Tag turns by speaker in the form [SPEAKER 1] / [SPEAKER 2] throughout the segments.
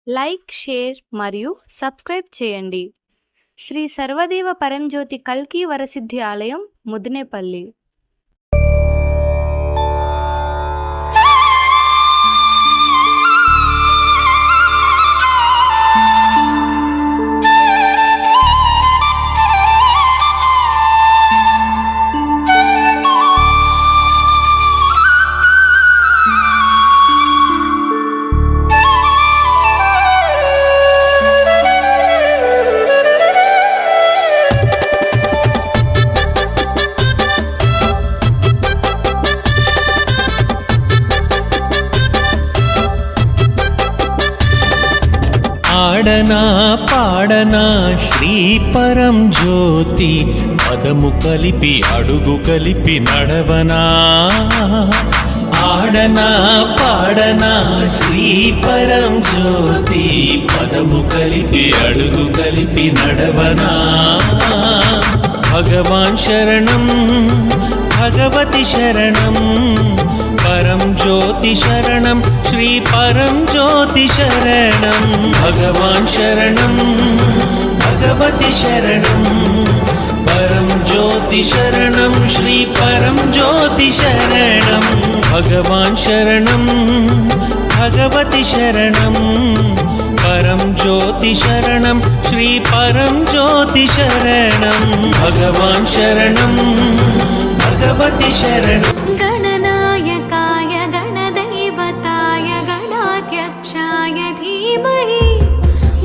[SPEAKER 1] Like, share మరియు subscribe చేయండి. శ్రీ సర్వదేవ పరంజ్యోతి కల్కి వరసిద్ధి ఆలయం, ముదినేపల్లి.
[SPEAKER 2] ఆడనా పాడనా శ్రీ పరంజ్యోతి, పదము కలిపి అడుగు కలిపి నడవనా. ఆడనా పాడనా శ్రీ పరంజ్యోతి, పదము కలిపి అడుగు కలిపి నడవనా. భగవాన్ శరణం భగవతి శరణం, పరంజ్యోతి శరణం శ్రీ పరంజ్యోతి శరణం. భగవాన్ శరణం భగవతి శరణం, పరంజ్యోతి శరణం శ్రీ పరంజ్యోతి శరణం. భగవాన్ శరణం భగవతి శరణం, పరంజ్యోతి శరణం శ్రీ పరంజ్యోతి శరణం. భగవాన్ శరణం భగవతి శరణం.
[SPEAKER 3] గణనాయకాయ గణదైవతాయ గణాధ్యక్షాయ ధీమహి,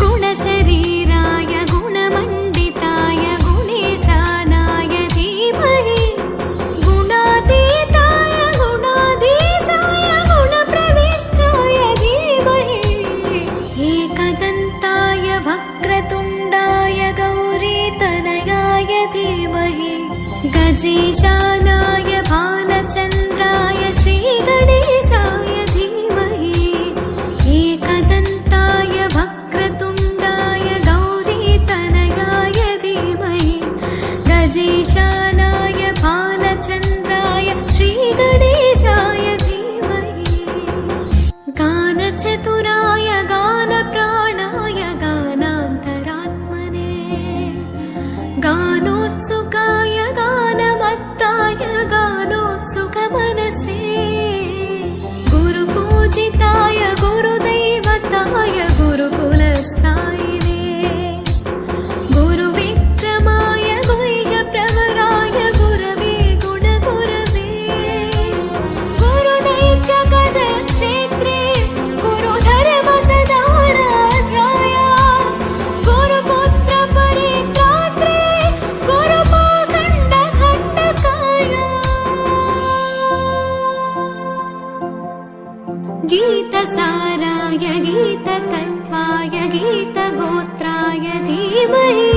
[SPEAKER 3] గుణశరీరాయ గుణమండితాయ గుణేశానాయ ధీమహి, గుణాతీతాయ గుణాధీశాయ గుణప్రవిష్టాయ ధీమహి, ఏకదంతాయ వక్రతుండాయ గౌరీతనయాయ ధీమహి, గజేశానాయ బాలచంద్రాయ శ్రీగణేశాయ ధీమహి, ఏకదంతాయ వక్రతుండాయ గౌరీతనయాయ ధీమహి, గజేశానాయ బాలచంద్రాయ శ్రీగణేశాయ ధీమహి, గానచతురాయ గానప్రాణాయ గానాంతరాత్మనే, గానోత్సుకాయ గానమత్తాయ గానోత్సుకమనసే, గురుపూజితాయ గురుదైవతాయ గురుకులస్థాయినే, గురువిక్రమాయ గుహ్యప్రవరాయ గురవే గుణగురవే, గురుదైత్యకథక్షేత్రే గురుధర్మసదారాధ్యాయ, గురుపుత్ర పరిత్రాత్రే గురుపాఖండఖండకాయ, గీతసారాయ గీతతత్వాయ గీతగోత్రాయ ధీమహి,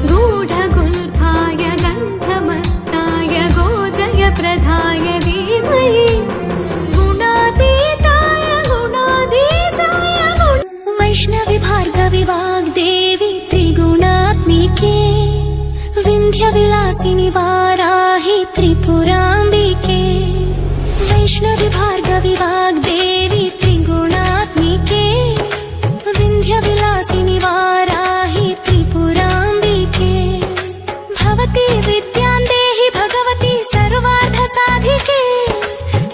[SPEAKER 3] గూఢగుల్ఫాయ గంధమత్తాయ గోజయప్రదాయ ధీమహి, గుణాతీతాయ గుణాధీశాయ వైష్ణవి భార్గవి వాగ్దేవి త్రిగుణాత్మికే, వింధ్య విలాసిని వారాహి త్రిపురాంబికే, వైష్ణవి భార్గవి వాగ్దేవి త్రిగుణాత్మికే, వింధ్య విలాసిని వారాహి త్రిపురాంబికే, భవతి విద్యాం దేహి భగవతి సర్వార్థ సాధికే,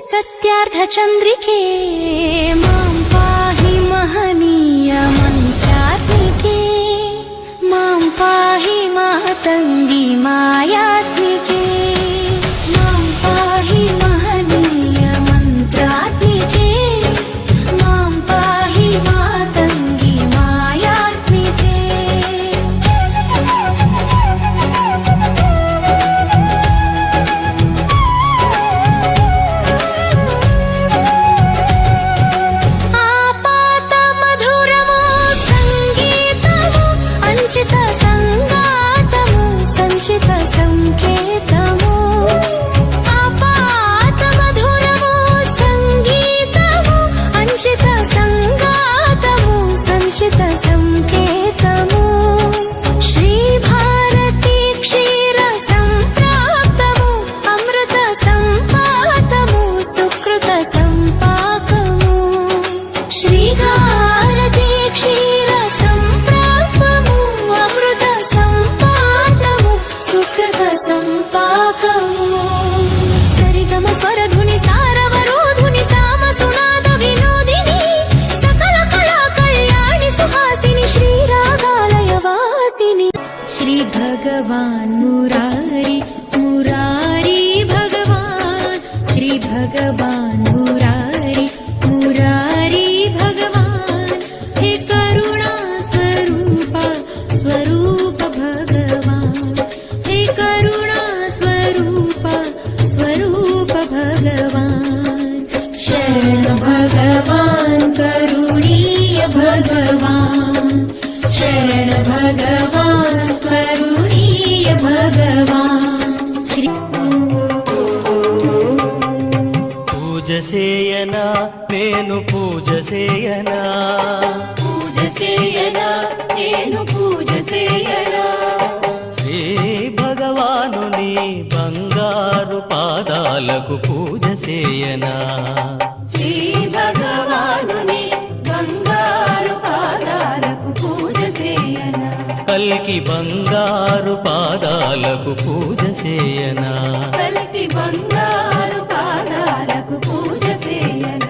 [SPEAKER 3] సత్యార్థ చంద్రికే, మాం పాహి మహనీయ మంత్రాత్మికే, మాం పాహి మాతంగి మాయాత్మికే, మాం పాహి మహనీయ మంత్రాత్మికే, మాం పాహి మాతంగి మాయాత్మికే.
[SPEAKER 4] చేయనా నేను పూజ చేయనా
[SPEAKER 5] పూజ చేయనా నేను పూజ చేయనా
[SPEAKER 4] శ్రీ భగవానుని బంగారు పాదాలకు పూజ చేయనా
[SPEAKER 5] శ్రీ భగవానుని బంగారు పాదాలకు పూజ చేయనా
[SPEAKER 4] కల్కి బంగారు పాదాలకు పూజ చేయనా
[SPEAKER 5] కల్కి బంగారు పాదాలకు పూజ చేయనా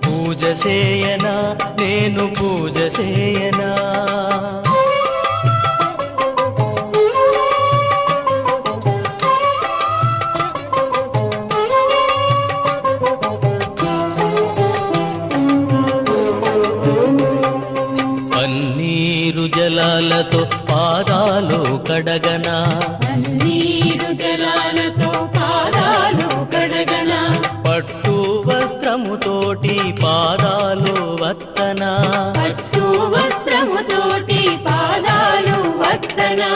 [SPEAKER 4] పూజ చేయనా నేను పూజ చేయనా పన్నీరు జలాలతో పాదాలు కడగనా
[SPEAKER 5] నీరు జలాలతో పాదాలు కడగనా
[SPEAKER 4] పట్టు వస్త్రముతోటి పాదాలు వత్తనా
[SPEAKER 5] పట్టు వస్త్రముతోటి పాదాలు వత్తనా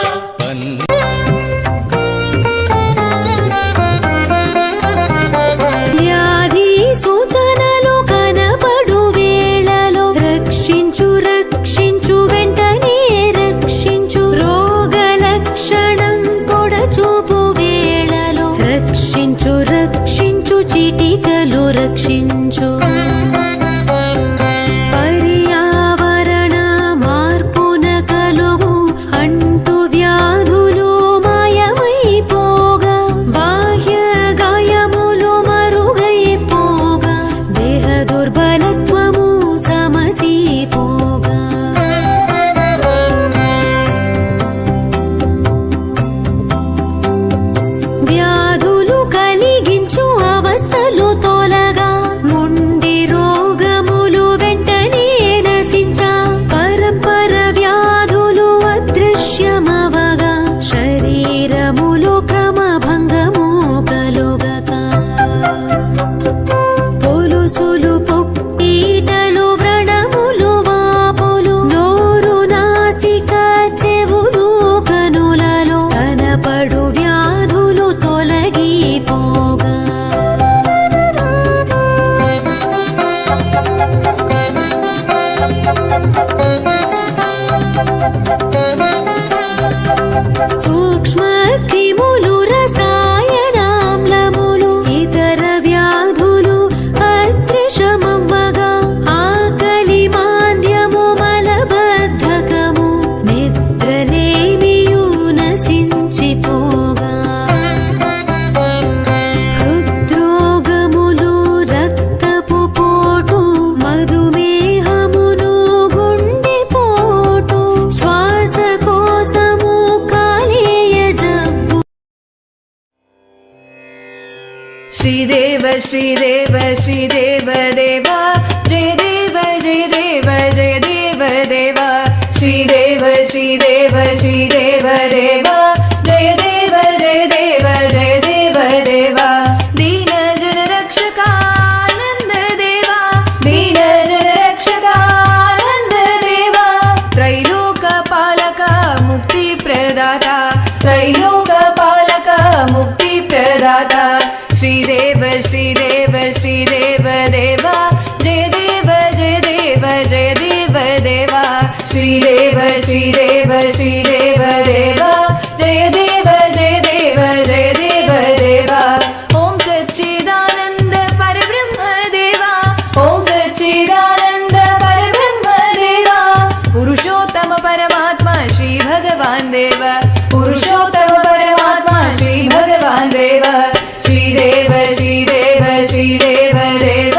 [SPEAKER 3] వ్యాధి సూచనలు కనపడు వేళలో రక్షించు రక్షించు వెంటనే రక్షించు రోగ లక్షణం పొడచూపు వేళలో రక్షించు రక్షించు చిటికలు రక్షించు పర్యావరణ మార్పున కలుగు అంటు వ్యాధులు మాయమైపోగా బాహ్య గాయములు మరుగైపోగా దేహ దుర్బలత్వము సమసిపోగా వ్యాధులు కలిగించు అవస్థలు తొలగా ముండి రోగములు వెంటనే నశించా పరంపర వ్యాధులు అదృశ్యమవగా శరీరములు క్రమభంగము కలుగక పొలుసులు పొక్కీటలు వ్రణములు వాపులు నోరు నాసిక చెవులు కనులలో కనపడు వ్యాధులు తొలగిపోగా సూక్ష్మ క్రిములు రసాయనామ్లములు ఇతర వ్యాధులు అదృశ్యమవ్వగా ఆకలి మాంద్యము మలబద్ధకము నిద్రలేమియు నశించిపోగా హృద్రోగములు రక్తపు పోటు మధుమేహమును గుండెపోటు శ్వాసకోశము కాలేయ జబ్బు
[SPEAKER 1] శ్రీదేవ శ్రీదేవ శ్రీదేవ దేవ జయ దేవ జయ దేవ జయ దేవ దేవ శ్రీదేవ శ్రీదేవ శ్రీదేవ దేవ జయ దేవ జయ దేవ జయ దేవ దేవ దీన జన రక్షకానంద దేవ దీన జన రక్షకానంద దేవ త్రైలోక పాలక ముక్తి ప్రదాత త్రైలోక పాలక ముక్తి ప్రదాత శ్రీదేవ శ్రీదేవ శ్రీదేవ దేవ జయ దేవ జయ దేవ జయ దేవ దేవ శ్రీదేవ శ్రీదేవ శ్రీదేవ దేవ జయ దేవ జయ దేవ జయ దేవ దేవ ఓం సచ్చిదానంద పరబ్రహ్మ దేవ ఓం సచ్చిదానంద పరబ్రహ్మ దేవ పురుషోత్తమ పరమాత్మ శ్రీ భగవాన్ దేవ పురుషోత్తమ పరమాత్మ శ్రీ భగవాన్ దేవ శ్రీదేవ శ్రీదేవ శ్రీదేవ దేవ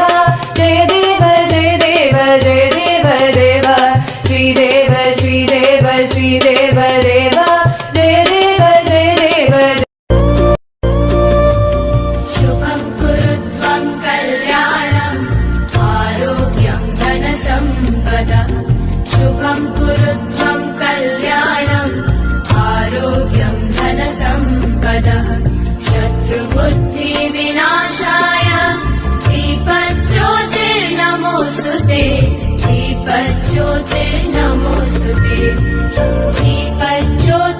[SPEAKER 1] జయ దేవ జయ దేవ జయ దేవ దేవ శ్రీదేవ శ్రీదేవ శ్రీదేవ దేవ జయ దేవ జయ దేవ
[SPEAKER 5] శుభం కురు త్వం కళ్యాణం ఆరోగ్యం ధన సంపద శుభం కురు త్వం కళ్యాణం ఆరోగ్యం ధన సంపద శత్రుబుద్ధి వినాశాయ दीपज्योतिर्नमोस्तुते दीपज्योतिर्नमोस्तुते दीपज्योति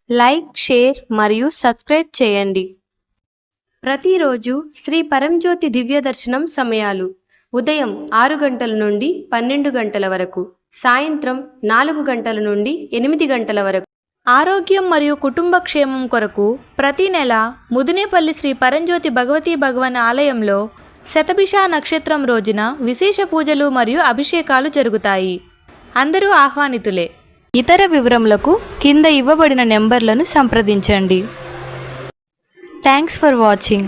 [SPEAKER 1] లైక్, షేర్ మరియు సబ్స్క్రైబ్ చేయండి. ప్రతిరోజు శ్రీ పరంజ్యోతి దివ్య దర్శనం సమయాలు: ఉదయం 6 గంటల నుండి 12 గంటల వరకు, సాయంత్రం 4 గంటల నుండి 8 గంటల వరకు. ఆరోగ్యం మరియు కుటుంబ క్షేమం కొరకు ప్రతి నెల ముదినేపల్లి శ్రీ పరంజ్యోతి భగవతీ భగవన్ ఆలయంలో శతభిష నక్షత్రం రోజున విశేష పూజలు మరియు అభిషేకాలు జరుగుతాయి. అందరూ ఆహ్వానితులే. ఇతర వివరములకు కింద ఇవ్వబడిన నెంబర్లను సంప్రదించండి. Thanks for watching.